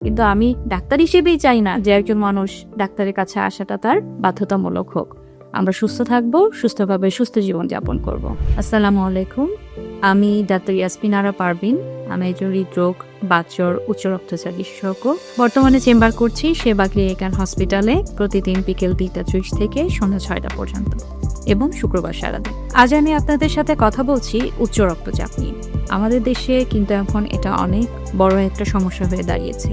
কিন্তু আমি ডাক্তার হিসেবেই চাই না যে একজন মানুষ ডাক্তারের কাছে আসাটা তার বাধ্যতামূলক হোক। আমরা সুস্থ থাকবো, সুস্থভাবে সুস্থ জীবনযাপন করব। আসসালামু আলাইকুম, আমি ডাক্তার ইয়াসমিন আরা পারভিন। আমি একজন হৃদরোগ, বাতজ্বর, উচ্চ রক্তচাপ বিশেষজ্ঞ। বর্তমানে চেম্বার করছি সেবা ক্লিনিক হসপিটালে প্রতিদিন বিকেল 3:30 থেকে সন্ধ্যা 6টা পর্যন্ত এবং শুক্রবার সারাদিন। আজ আমি আপনাদের সাথে কথা বলছি উচ্চ রক্তচাপ নিয়ে। আমাদের দেশে কিন্তু এখন এটা অনেক বড় একটা সমস্যা হয়ে দাঁড়িয়েছে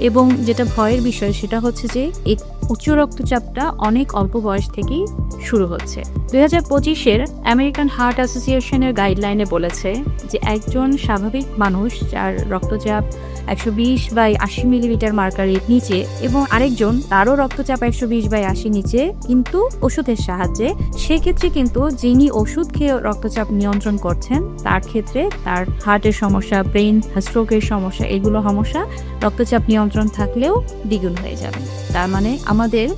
এবং যেটা ভয়ের বিষয় সেটা হচ্ছে যে এই উচ্চ রক্তচাপটা অনেক অল্প বয়স থেকেই শুরু হচ্ছে। 2025-এর আমেরিকান হার্ট অ্যাসোসিয়েশনের গাইডলাইনে বলেছে যে একজন স্বাভাবিক মানুষ যার রক্তচাপ 120/80 মিলিমিটার মার্কারির নিচে এবং আরেকজন তারও রক্তচাপ 120/80 নিচে কিন্তু ওষুধের সাহায্যে, সেক্ষেত্রে কিন্তু যিনি ওষুধ খেয়ে রক্তচাপ নিয়ন্ত্রণ করছেন তার ক্ষেত্রে তার হার্টের সমস্যা, ব্রেন স্ট্রোকের সমস্যা, এগুলো সমস্যা রক্তচাপ নিয়ন্ত্রণ থাকলেও দ্বিগুণ হয়ে যাবে। তার মানে আমাদের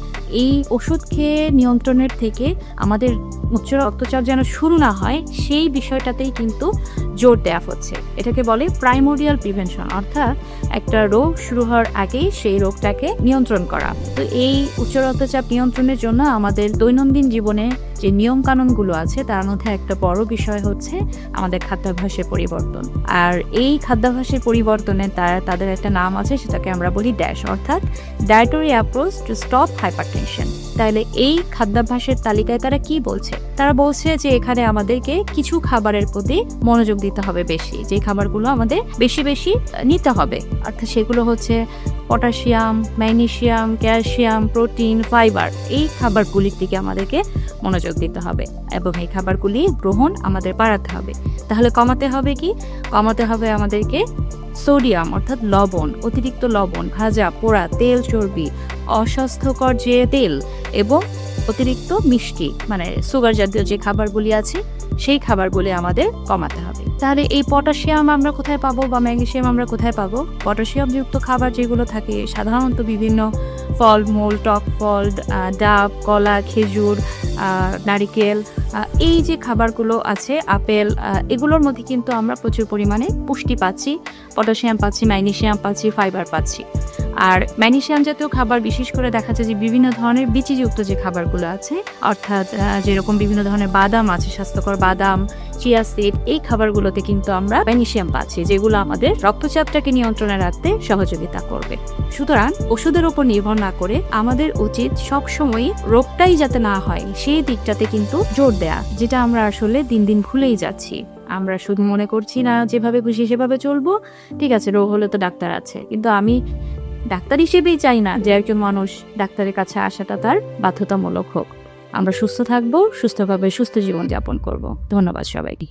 এই ওষুধ খেয়ে নিয়ন্ত্রণের থেকে আমাদের উচ্চ রক্তচাপ যেন শুরু না হয় সেই বিষয়টাতেই কিন্তু জোর দেওয়া হচ্ছে। এটাকে বলে প্রাইমোরিয়াল প্রিভেনশন, অর্থাৎ একটা রোগ শুরু হওয়ার আগেই সেই রোগটাকে নিয়ন্ত্রণ করা। তো এই উচ্চ রক্তচাপ নিয়ন্ত্রণের জন্য আমাদের দৈনন্দিন জীবনে যে নিয়ম কানুনগুলো আছে তার মধ্যে একটা বড় বিষয় হচ্ছে আমাদের খাদ্যাভ্যাসের পরিবর্তন। আর এই খাদ্যাভ্যাসের পরিবর্তনে তাদের একটা নাম আছে, সেটাকে আমরা বলি ড্যাশ, অর্থাৎ dietary approach to stop hypertension. তাহলে এই খাদ্যাভ্যাসের তালিকায় তারা কি বলছে? তারা বলছে যে এখানে আমাদেরকে কিছু খাবারের প্রতি মনোযোগ দিতে হবে বেশি, যে খাবারগুলো আমাদের বেশি বেশি নিতে হবে। অর্থাৎ সেগুলো হচ্ছে potassium, magnesium, calcium, protein, fibre. এই খাবারগুলির দিকে আমাদেরকে মনোযোগ দিতে হবে এবং এই খাবারগুলি গ্রহণ আমাদের বাড়াতে হবে। তাহলে কমাতে হবে কি? কমাতে হবে আমাদেরকে সোডিয়াম, অর্থাৎ লবণ, অতিরিক্ত লবণ, ভাজা পোড়া তেল, চর্বি, অস্বাস্থ্যকর যে তেল এবং অতিরিক্ত মিষ্টি, মানে সুগার জাতীয় যে খাবারগুলি আছে সেই খাবারগুলি আমাদের কমাতে হবে। তাহলে এই পটাশিয়াম আমরা কোথায় পাবো বা ম্যাগনেসিয়াম আমরা কোথায় পাবো? পটাশিয়ামযুক্ত খাবার যেগুলো থাকে সাধারণত বিভিন্ন ফলমূল, টক ফল, ডাব, কলা, খেজুর, নারিকেল, এই যে খাবারগুলো আছে, আপেল, এগুলোর মধ্যে কিন্তু আমরা প্রচুর পরিমাণে পুষ্টি পাচ্ছি, পটাশিয়াম পাচ্ছি, ম্যাগনেসিয়াম পাচ্ছি, ফাইবার পাচ্ছি। আর ম্যাগনেসিয়াম জাতীয় খাবার বিশেষ করে দেখা যায় যে বিভিন্ন ধরনের বীচিযুক্ত যে খাবারগুলো আছে, অর্থাৎ যেরকম বিভিন্ন ধরনের বাদাম আছে, স্বাস্থ্যকর বাদাম, চিয়া সিড, এই খাবারগুলোতে কিন্তু আমরা ম্যাগনেসিয়াম পাচ্ছি, যেগুলো আমাদের রক্তচাপটাকে নিয়ন্ত্রণে রাখতে সহযোগিতা করবে। সুতরাং ওষুধের উপর নির্ভর না করে আমাদের উচিত সবসময় রোগটাই যাতে না হয় সেই দিকটাতে কিন্তু জোর দেয়া, যেটা আমরা আসলে দিন দিন ভুলেই যাচ্ছি। আমরা শুধু মনে করছি না যেভাবে খুশি সেভাবে চলবো, ঠিক আছে রোগ হলে তো ডাক্তার আছে, কিন্তু আমি ডাক্তার হিসেবেই চাই না যে একজন মানুষ ডাক্তারের কাছে আসাটা তার বাধ্যতামূলক হোক। আমরা সুস্থ থাকবো, সুস্থভাবে সুস্থ জীবনযাপন করব। ধন্যবাদ সবাইকে।